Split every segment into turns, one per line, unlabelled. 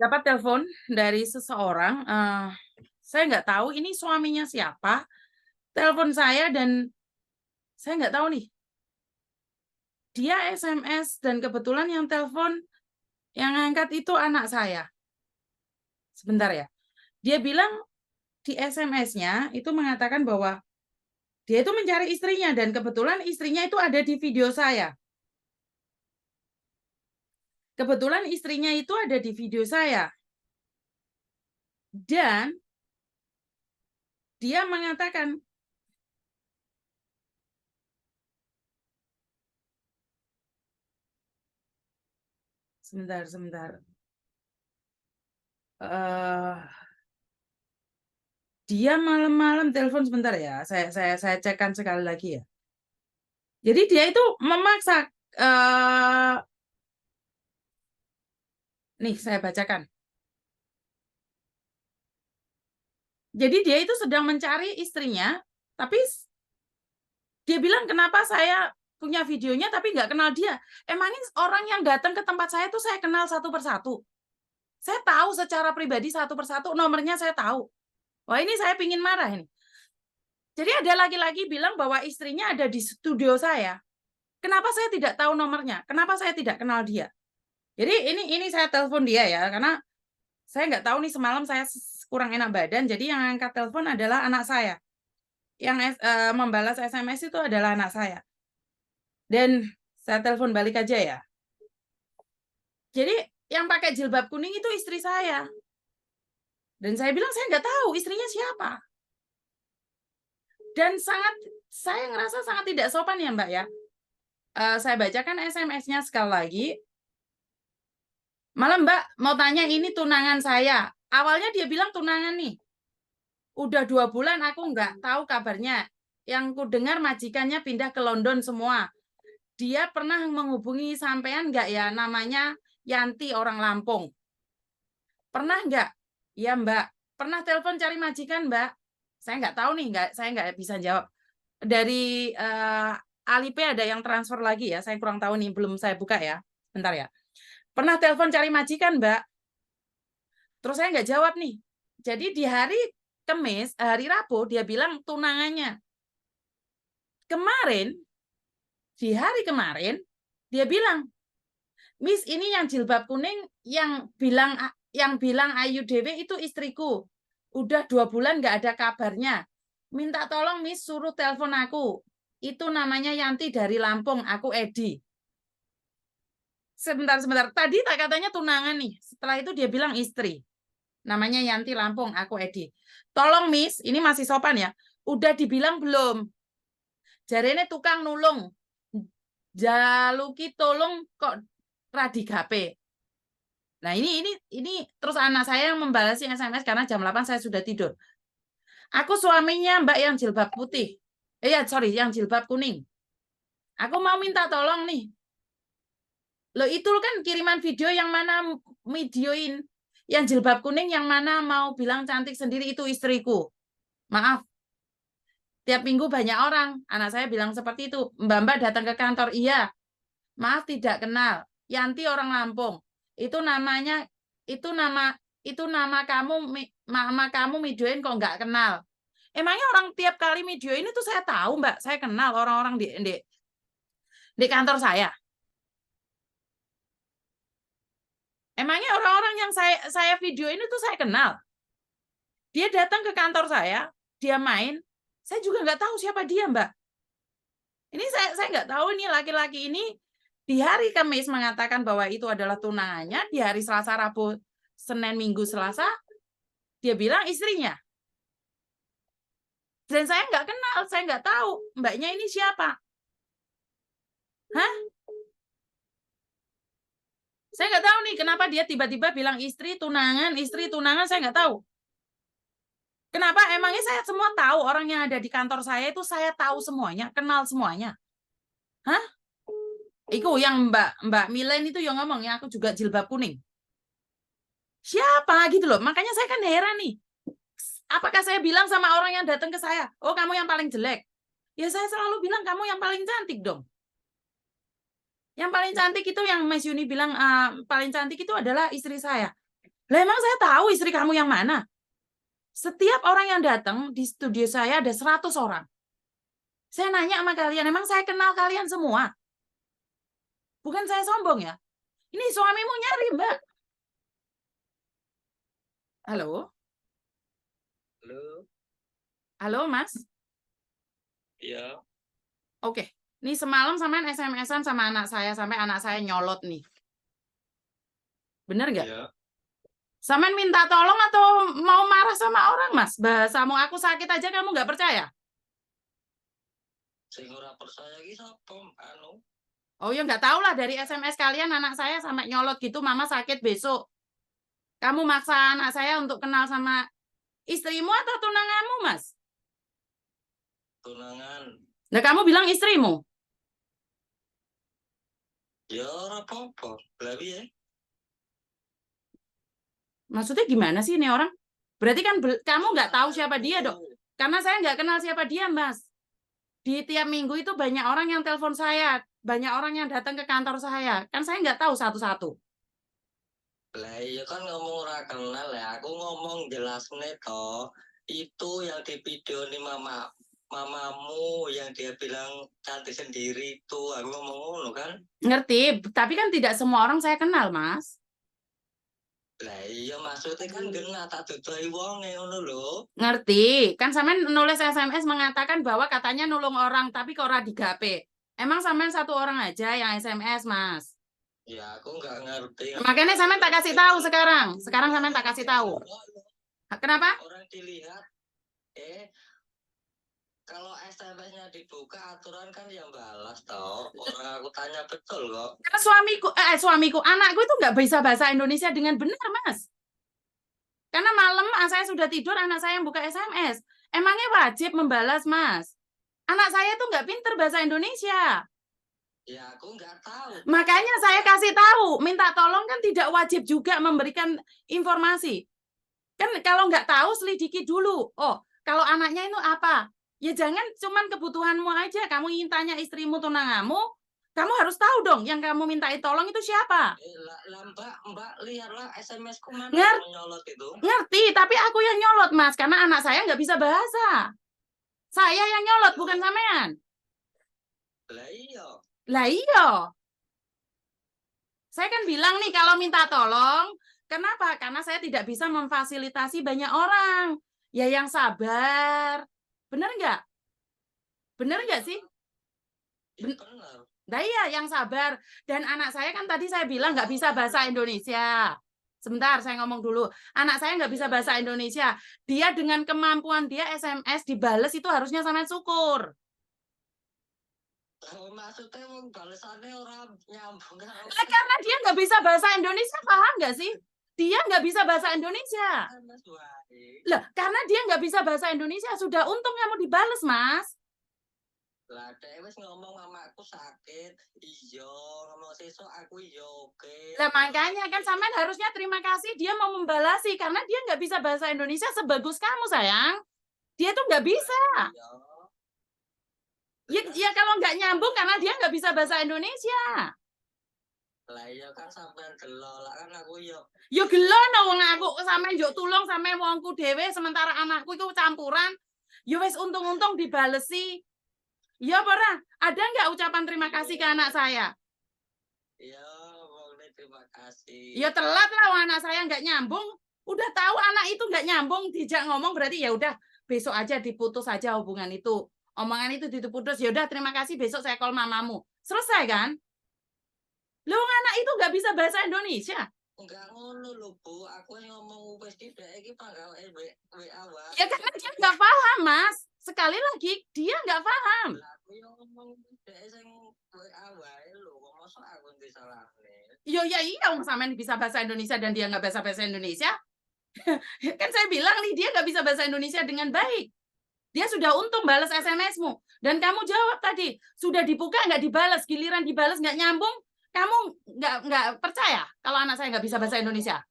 dapat telepon dari seseorang, saya nggak tahu ini suaminya siapa, telepon saya dan saya nggak tahu nih, dia SMS dan kebetulan yang telepon, yang angkat itu anak saya. Sebentar ya, dia bilang di SMS-nya itu mengatakan bahwa dia itu mencari istrinya dan kebetulan istrinya itu ada di video saya. Kebetulan istrinya itu ada di video saya. Dan dia mengatakan, sebentar. Dia malam-malam telepon sebentar ya. Saya cekkan sekali lagi ya. Jadi dia itu memaksa, nih saya bacakan. Jadi dia itu sedang mencari istrinya, tapi dia bilang kenapa saya punya videonya tapi nggak kenal dia. Emangnya orang yang datang ke tempat saya itu saya kenal satu persatu. Saya tahu secara pribadi satu persatu, nomornya saya tahu. Wah ini saya pingin marah ini. Jadi ada laki-laki bilang bahwa istrinya ada di studio saya. Kenapa saya tidak tahu nomornya? Kenapa saya tidak kenal dia? Jadi ini saya telepon dia ya, karena saya nggak tahu nih semalam saya kurang enak badan, jadi yang angkat telepon adalah anak saya. Yang membalas SMS itu adalah anak saya. Dan saya telepon balik aja ya. Jadi yang pakai jilbab kuning itu istri saya. Dan saya bilang saya nggak tahu istrinya siapa. Dan saya ngerasa sangat tidak sopan ya Mbak ya. Saya bacakan SMS-nya sekali lagi. Malam Mbak, mau tanya ini tunangan saya. Awalnya dia bilang tunangan nih. Udah 2 bulan aku nggak tahu kabarnya. Yang ku dengar majikannya pindah ke London semua. Dia pernah menghubungi sampean nggak ya? Namanya Yanti orang Lampung. Pernah nggak? Iya Mbak. Pernah telepon cari majikan Mbak? Saya nggak tahu nih, saya nggak bisa jawab. Dari Alipay ada yang transfer lagi ya. Saya kurang tahu nih, belum saya buka ya. Bentar ya. Pernah telepon cari majikan Mbak? Terus saya nggak jawab nih. Jadi di hari Kamis, hari Rabu, dia bilang tunangannya. Kemarin, di hari kemarin, dia bilang, Miss ini yang jilbab kuning, yang bilang Ayu Dewi itu istriku. Udah 2 bulan nggak ada kabarnya. Minta tolong Miss suruh telepon aku. Itu namanya Yanti dari Lampung, aku Edi. Sebentar. Tadi tak katanya tunangan nih. Setelah itu dia bilang istri. Namanya Yanti Lampung, aku Edi. Tolong Miss, ini masih sopan ya. Udah dibilang belum? Jarene tukang nulung. Jaluki tolong kok radigape. Nah, ini terus anak saya yang membalas SMS karena jam 8 saya sudah tidur. Aku suaminya Mbak yang jilbab putih. Yang jilbab kuning. Aku mau minta tolong nih. Loh itu kan kiriman video yang mana videoin yang jilbab kuning yang mana mau bilang cantik sendiri itu istriku. Maaf. Tiap minggu banyak orang. Anak saya bilang seperti itu. Mbak datang ke kantor. Iya. Maaf tidak kenal. Yanti orang Lampung. Itu namanya itu nama kamu videoin kok nggak kenal. Emangnya orang tiap kali videoin itu saya tahu Mbak. Saya kenal orang-orang di kantor saya. Emangnya orang-orang yang saya videoin itu saya kenal. Dia datang ke kantor saya, dia main, saya juga nggak tahu siapa dia, Mbak. Ini saya nggak tahu ini laki-laki ini di hari Kamis mengatakan bahwa itu adalah tunangannya, di hari Selasa, Rabu, Senin, Minggu, Selasa, dia bilang istrinya. Dan saya nggak kenal, saya nggak tahu mbaknya ini siapa. Hah? Saya nggak tahu nih kenapa dia tiba-tiba bilang istri tunangan, saya nggak tahu. Kenapa? Emangnya saya semua tahu orang yang ada di kantor saya itu saya tahu semuanya, kenal semuanya. Hah? Iku yang Mbak Milen itu yang ngomong ya aku juga jilbab kuning. Siapa gitu loh. Makanya saya kan heran nih. Apakah saya bilang sama orang yang datang ke saya, oh kamu yang paling jelek? Ya saya selalu bilang kamu yang paling cantik dong. Yang paling cantik itu yang Mas Yuni bilang paling cantik itu adalah istri saya. Lah emang saya tahu istri kamu yang mana? Setiap orang yang datang di studio saya ada 100 orang. Saya nanya sama kalian, emang saya kenal kalian semua? Bukan saya sombong ya. Ini suamimu nyari, Mbak. Halo?
Halo,
Halo, Mas?
iya,
Oke. Ini semalam sampean SMS-an sama anak saya, sampai anak saya nyolot nih. Bener nggak?
iya.
Sampean minta tolong atau mau marah sama orang, Mas? Bahasamu aku sakit aja kamu nggak percaya?
Sing ora percaya iki sapa, anu?
Oh ya nggak tahu lah dari SMS kalian anak saya sampai nyolot gitu, mama sakit besok. Kamu maksa anak saya untuk kenal sama istrimu atau tunanganmu, Mas?
Tunangan.
Nah, kamu bilang istrimu.
Ya ora apa-apa. Lah piye?
Maksudnya gimana sih ini orang? Berarti kan kamu nggak tahu siapa dia dong. Karena saya nggak kenal siapa dia, Mas. Di tiap minggu itu banyak orang yang telepon saya. Banyak orang yang datang ke kantor saya. Kan saya nggak tahu satu-satu.
Lah iya kan ngomong ora kenal ya. Aku ngomong jelas nih toh. Itu yang di video nih mamamu yang dia bilang cantik sendiri itu. Aku ngomong ngono kan.
Ngerti, tapi kan tidak semua orang saya kenal, Mas.
Lah iya maksudnya kan kena tak dudoi wonge ngono lho.
Ngerti, kan sampean nulis SMS mengatakan bahwa katanya nulung orang, tapi kok ora digape. Emang sampean satu orang aja yang SMS, Mas.
Ya aku nggak ngerti.
Makanya sampean tak kasih tahu sekarang. Sekarang sampean tak kasih tahu. Kenapa?
Orang dilihat, kalau SMS-nya dibuka aturan kan yang balas toh. Orang aku tanya betul kok.
Karena suamiku, anakku itu nggak bisa bahasa Indonesia dengan benar, Mas. Karena malam saya sudah tidur, anak saya yang buka SMS. Emangnya wajib membalas, Mas? Anak saya tuh nggak pinter bahasa Indonesia.
Ya aku nggak tahu.
Makanya saya kasih tahu, minta tolong kan tidak wajib juga memberikan informasi. Kan kalau nggak tahu selidiki dulu. Oh, kalau anaknya itu apa? Ya jangan cuman kebutuhanmu aja. Kamu ingin tanya istrimu tunangamu, kamu harus tahu dong yang kamu mintai tolong itu siapa.
Mbak lihatlah SMS-ku mana
Ngerti,
yang nyolot itu.
ngerti, tapi aku yang nyolot, Mas, karena anak saya nggak bisa bahasa. Saya yang nyolot, bukan sampean.
Lah iya.
Lah iya. Saya kan bilang nih kalau minta tolong, kenapa? Karena saya tidak bisa memfasilitasi banyak orang. Ya yang sabar. Bener nggak? Bener nggak sih?
Ya, benar.
Nah iya, yang sabar. Dan anak saya kan tadi saya bilang nggak bisa bahasa Indonesia. Sebentar, saya ngomong dulu. Anak saya nggak bisa bahasa Indonesia. Dia dengan kemampuan dia SMS dibales itu harusnya sampean syukur.
Maksudnya balasannya orang nyambung kan?
Karena dia nggak bisa bahasa Indonesia, paham nggak sih? Dia nggak bisa bahasa Indonesia. Lah, karena dia nggak bisa bahasa Indonesia, sudah untung kamu dibales, Mas.
Lah dhewe wis ngomong mamaku sakit. Iya, ngomong sesuk aku iya oke.
Lah makanya kan sampean harusnya terima kasih dia mau membalasi karena dia nggak bisa bahasa Indonesia sebagus kamu, sayang. Dia tuh nggak bisa. Ya kalau nggak nyambung karena dia nggak bisa bahasa Indonesia.
Lah iya kan sampean gelo, lah kan aku yo.
Yo gelo no wong aku sampean yo tulung sampe wongku dhewe sementara anakku iku campuran. Yo wis untung-untung dibalesi. Ya ora? Ada nggak ucapan terima kasih ke anak saya?
Iya, boleh terima kasih.
Ya telat lah anak saya nggak nyambung. Udah tahu anak itu nggak nyambung, dijak ngomong berarti ya udah besok aja diputus aja hubungan itu. Omongan itu diputus, ya udah terima kasih besok saya call mamamu. Selesai kan? Lu anak itu nggak bisa bahasa Indonesia.
Enggak ngono lho, Bu. Aku ngomong wis tidak iki panggawe WA wae.
Ya karena dia nggak paham, Mas. Sekali lagi, dia nggak paham.
Lah aku yo ngomong dhek sing WA wae lho, kok mosok aku disalahne.
Yo ya iya, sampean bisa bahasa Indonesia dan dia nggak bisa bahasa Indonesia. Kan saya bilang nih, dia nggak bisa bahasa Indonesia dengan baik. Dia sudah untung balas SMS-mu. Dan kamu jawab tadi, sudah dibuka nggak dibalas, giliran dibalas nggak nyambung, kamu nggak percaya kalau anak saya nggak bisa bahasa Indonesia.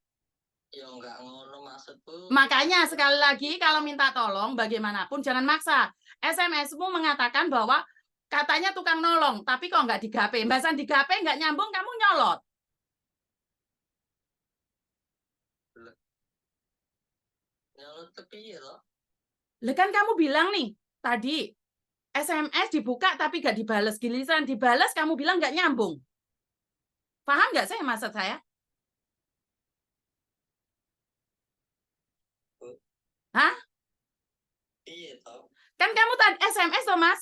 Ya nggak ngono maksudku.
Makanya sekali lagi kalau minta tolong bagaimanapun jangan maksa. SMS-mu mengatakan bahwa katanya tukang nolong, tapi kok nggak digape. Bahasan digape nggak nyambung, kamu nyolot.
tapi ya loh.
Lah kan kamu bilang nih tadi SMS dibuka tapi nggak dibales. Giliran dibales kamu bilang nggak nyambung. Paham nggak saya maksud saya? Hah?
Iya toh.
Kan kamu tadi SMS toh Mas?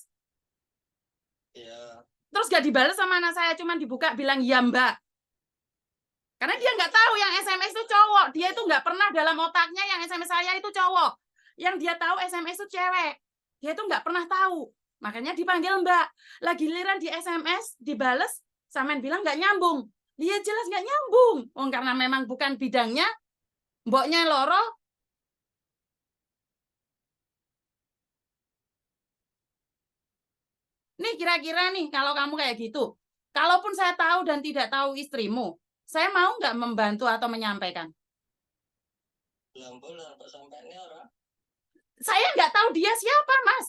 Ya.
Terus nggak dibales sama anak saya, cuman dibuka bilang ya Mbak. Karena dia nggak tahu yang SMS itu cowok. Dia itu nggak pernah dalam otaknya yang SMS saya itu cowok. Yang dia tahu SMS itu cewek. Dia itu nggak pernah tahu. Makanya dipanggil Mbak. Lah giliran di SMS dibales, sampean bilang nggak nyambung. Dia jelas nggak nyambung. Oh, karena memang bukan bidangnya, mboknya loro. Nih kira-kira nih kalau kamu kayak gitu. Kalaupun saya tahu dan tidak tahu istrimu, saya mau nggak membantu atau menyampaikan?
Lampu lah sampai ini orang.
Saya nggak tahu dia siapa, Mas.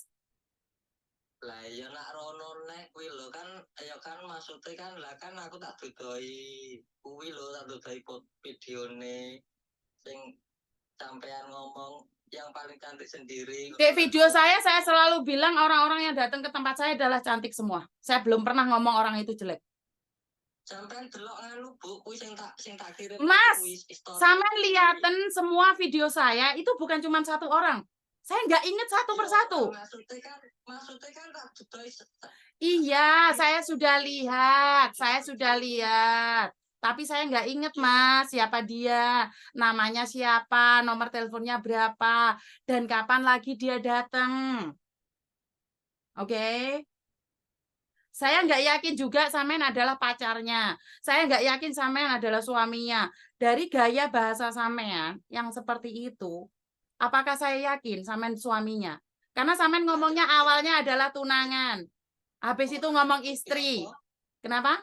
Lah ya nak rono nek kuwi lho kan ya kan maksudnya kan lah kan aku tak dudoi kuwi lho tak dudoi videone sing sampean ngomong yang paling cantik sendiri.
Di video saya selalu bilang orang-orang yang datang ke tempat saya adalah cantik semua. Saya belum pernah ngomong orang itu jelek.
Sampean delok nganu Bu, kuwi sing tak kirim.
Mas, sampean liaten semua video saya itu bukan cuma satu orang. Saya nggak inget satu persatu.
Maksudnya kan tak dudoi.
Iya, saya sudah lihat. Saya sudah lihat. Tapi saya nggak inget, Mas, siapa dia, namanya siapa, nomor teleponnya berapa, dan kapan lagi dia datang. Oke? Saya nggak yakin juga sampean adalah pacarnya. Saya nggak yakin sampean adalah suaminya. Dari gaya bahasa sampean yang seperti itu, apakah saya yakin sampean suaminya? Karena sampean ngomongnya awalnya adalah tunangan. Habis itu ngomong istri. Kenapa?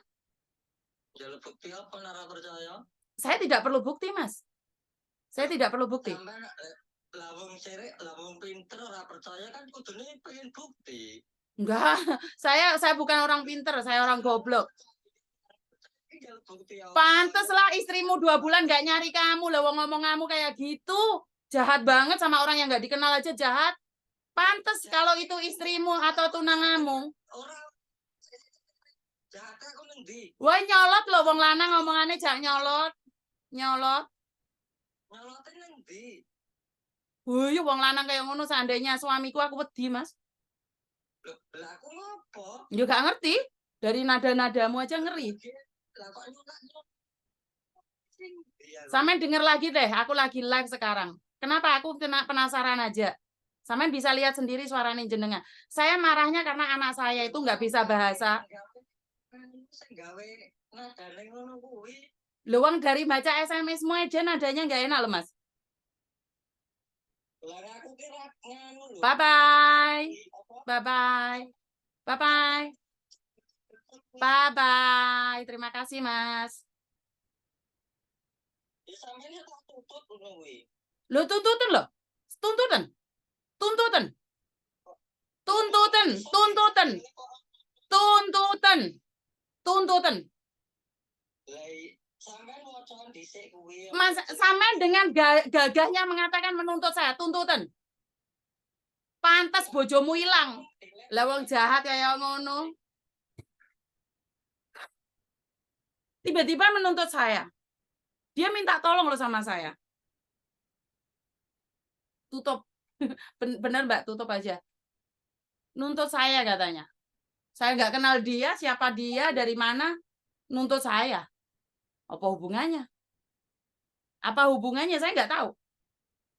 Jalur bukti apa nara percaya?
Saya tidak perlu bukti, Mas. Saya tidak perlu bukti.
Sampai lawung serek, lawung pinter, ora percaya kan kudune pengen bukti.
Enggak, saya bukan orang pinter, saya orang goblok. Pantes lah istrimu 2 bulan nggak nyari kamu, lah ngomong kamu kayak gitu. Jahat banget sama orang yang nggak dikenal aja jahat. Pantes kalau itu istrimu atau tunanganmu.
Jahat aku ngendi?
Wah nyolot loh wong lanang ngomongannya jangan nyolot. Nyolot.
Nyolotin ngendi?
Wih, wong lanang kayak ngono seandainya suamiku aku wedi, Mas.
Lah aku ngopo?
Ya gak ngerti. Dari nada-nadamu aja ngeri.
Lah kok
Sampean denger lagi deh, aku lagi live sekarang. Kenapa aku kena penasaran aja? Sampean bisa lihat sendiri suaranya jenengan. Saya marahnya karena anak saya itu nggak bisa bahasa. Luang dari baca SMS-mu aja nadanya nggak enak loh, Mas. Bye-bye. Bye-bye. Bye-bye. Bye-bye. Terima kasih, Mas. Lo tuntutan loh. Tuntutan. Tuntutan. Tuntutan. Tuntutan. Tuntutan. Tuntutan. Mas, sampean dengan gagahnya mengatakan menuntut saya, tuntutan. Pantas bojomu hilang. Lawang jahat kayak ngono. Tiba-tiba menuntut saya. Dia minta tolong loh sama saya. Tutup. Bener Mbak, tutup aja. Nuntut saya katanya. Saya nggak kenal dia, siapa dia, dari mana. Nuntut saya. Apa hubungannya? Apa hubungannya? Saya nggak tahu.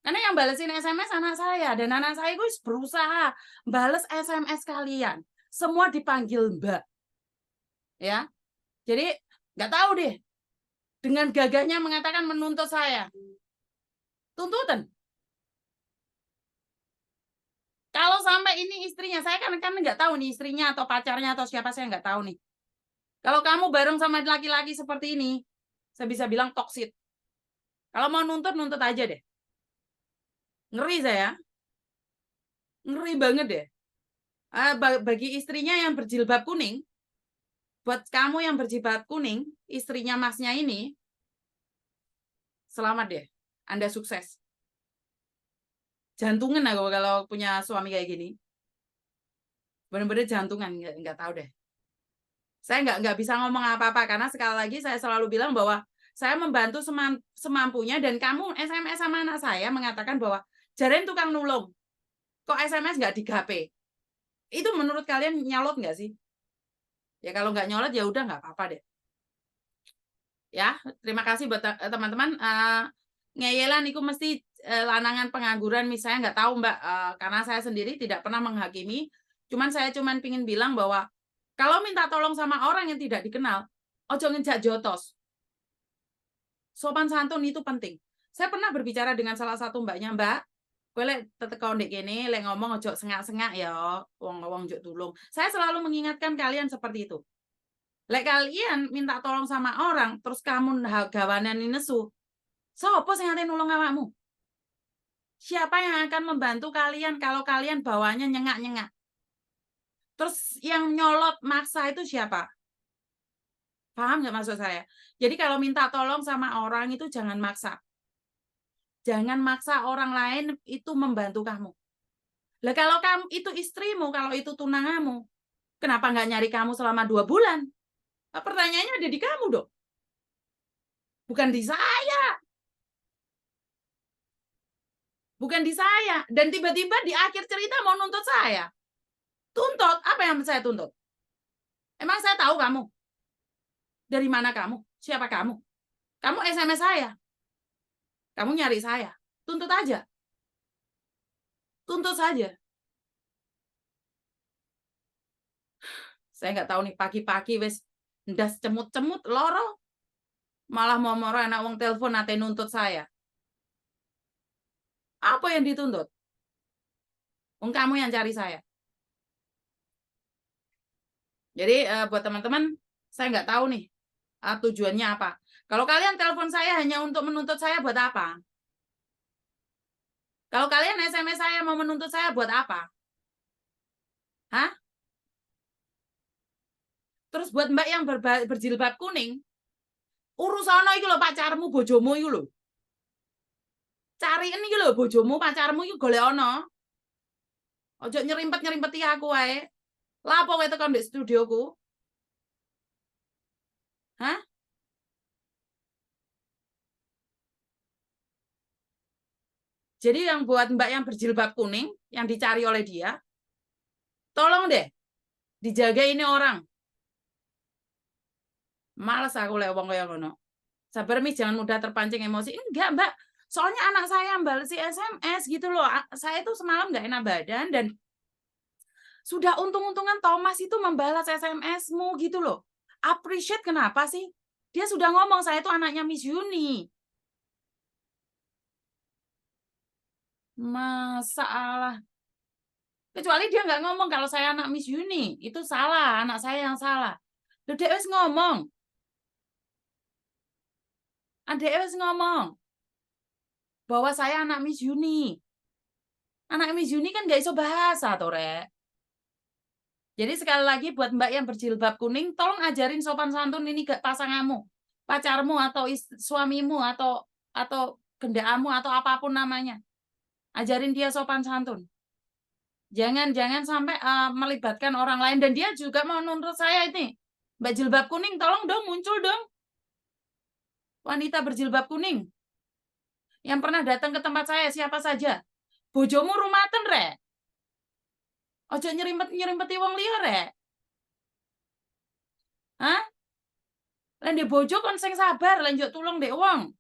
Karena yang balesin SMS anak saya. Dan anak saya itu berusaha bales SMS kalian. Semua dipanggil Mbak. Ya. Jadi nggak tahu deh. Dengan gagahnya mengatakan menuntut saya. Tuntutan. Kalau sampai ini istrinya, saya kan nggak tahu nih istrinya atau pacarnya atau siapa, saya nggak tahu nih. Kalau kamu bareng sama laki-laki seperti ini, saya bisa bilang toksit. Kalau mau nuntut, nuntut aja deh. Ngeri saya. Ngeri banget deh. Bagi istrinya yang berjilbab kuning, buat kamu yang berjilbab kuning, istrinya masnya ini, selamat deh. Anda sukses. Jantungan aku kalau punya suami kayak gini. Bener-bener jantungan, nggak tahu deh. Saya nggak bisa ngomong apa-apa karena sekali lagi saya selalu bilang bahwa saya membantu semampunya dan kamu SMS sama anak saya mengatakan bahwa jaren tukang nulung. Kok SMS nggak digape? Itu menurut kalian nyolot nggak sih? Ya kalau nggak nyolot ya udah nggak apa-apa deh. Ya, terima kasih buat teman-teman. Ngeyelan itu mesti lanangan pengangguran misalnya nggak tahu Mbak, karena saya sendiri tidak pernah menghakimi. Saya cuman pingin bilang bahwa kalau minta tolong sama orang yang tidak dikenal, ojo ngejak jotos. Sopan santun itu penting. Saya pernah berbicara dengan salah satu mbaknya, Mbak, kowe lek teteko ndek kene lek ngomong ojo sengak-sengak ya, wong-wong njuk tulung. Saya selalu mengingatkan kalian seperti itu. Lek kalian minta tolong sama orang, terus kamu gawanan nesu, sapa sing ate nulung awakmu? Siapa yang akan membantu kalian kalau kalian bawanya nyengak-nyengak? Terus yang nyolot maksa itu siapa? Paham nggak maksud saya? Jadi kalau minta tolong sama orang itu jangan maksa. Jangan maksa orang lain itu membantu kamu. Lah kalau kamu itu istrimu, kalau itu tunanganmu, kenapa nggak nyari kamu selama 2 bulan? Nah, pertanyaannya ada di kamu dong. Bukan di saya. Bukan di saya. Dan tiba-tiba di akhir cerita mau nuntut saya. Tuntut? Apa yang saya tuntut? Emang saya tahu kamu? Dari mana kamu? Siapa kamu? Kamu SMS saya. Kamu nyari saya. Tuntut aja. Tuntut saja. Saya nggak tahu nih pagi-pagi wes ndas cemut-cemut loro. Malah mau moro anak wong telepon ate nuntut saya. Apa yang dituntut? Wong kamu yang cari saya. Jadi buat teman-teman, saya nggak tahu nih tujuannya apa. Kalau kalian telepon saya hanya untuk menuntut saya buat apa? Kalau kalian SMS saya mau menuntut saya buat apa? Hah? Terus buat mbak yang berjilbab kuning, urusan iki lho pacarmu, bojomu iki lho. Cariin iki lho bojomu, pacarmu iki golek ana. Ojo nyerimpet-nyerimpeti aku wae. Lah apa kowe tekan ndek studioku? Hah? Jadi yang buat mbak yang berjilbab kuning, yang dicari oleh dia, tolong deh, dijaga ini orang. Males aku lek wong kaya ngono. Sabar Mi, jangan mudah terpancing emosi. Enggak, Mbak. Soalnya anak saya balas SMS gitu loh. Saya itu semalam nggak enak badan dan sudah untung-untungan Thomas itu membalas SMS-mu gitu loh. Appreciate kenapa sih? Dia sudah ngomong saya itu anaknya Miss Yuni. Masalah. Kecuali dia nggak ngomong kalau saya anak Miss Yuni. Itu salah, anak saya yang salah. Dek wis ngomong. Adek wis ngomong bahwa saya anak Miss Yuni. Anak Miss Yuni kan nggak iso bahasa, toh, Rek. Jadi sekali lagi buat mbak yang berjilbab kuning, tolong ajarin sopan santun ini ke pasanganmu, pacarmu atau suamimu atau gendaamu atau apapun namanya. Ajarin dia sopan santun. Jangan sampai melibatkan orang lain dan dia juga mau nuntut saya ini. Mbak jilbab kuning, tolong dong muncul dong. Wanita berjilbab kuning yang pernah datang ke tempat saya siapa saja. Bojomu rumaten, Rek. Ojo nyerimpeti wong liya, Rek. Hah? Lan ndek bojo kon sing sabar, lan njuk tulung ndek wong.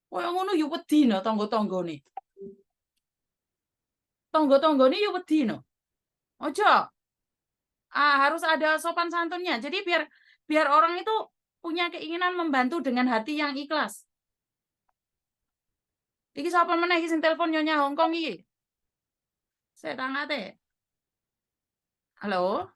Kaya ngono yo wedi no tangga-tanggane. Tangga-tanggane yo wedi no. Ojo. Harus ada sopan santunnya. Jadi biar orang itu punya keinginan membantu dengan hati yang ikhlas. Iki sapa meneh iki sing telepon Nyonya Hongkong iki? Saya tangate. Halo?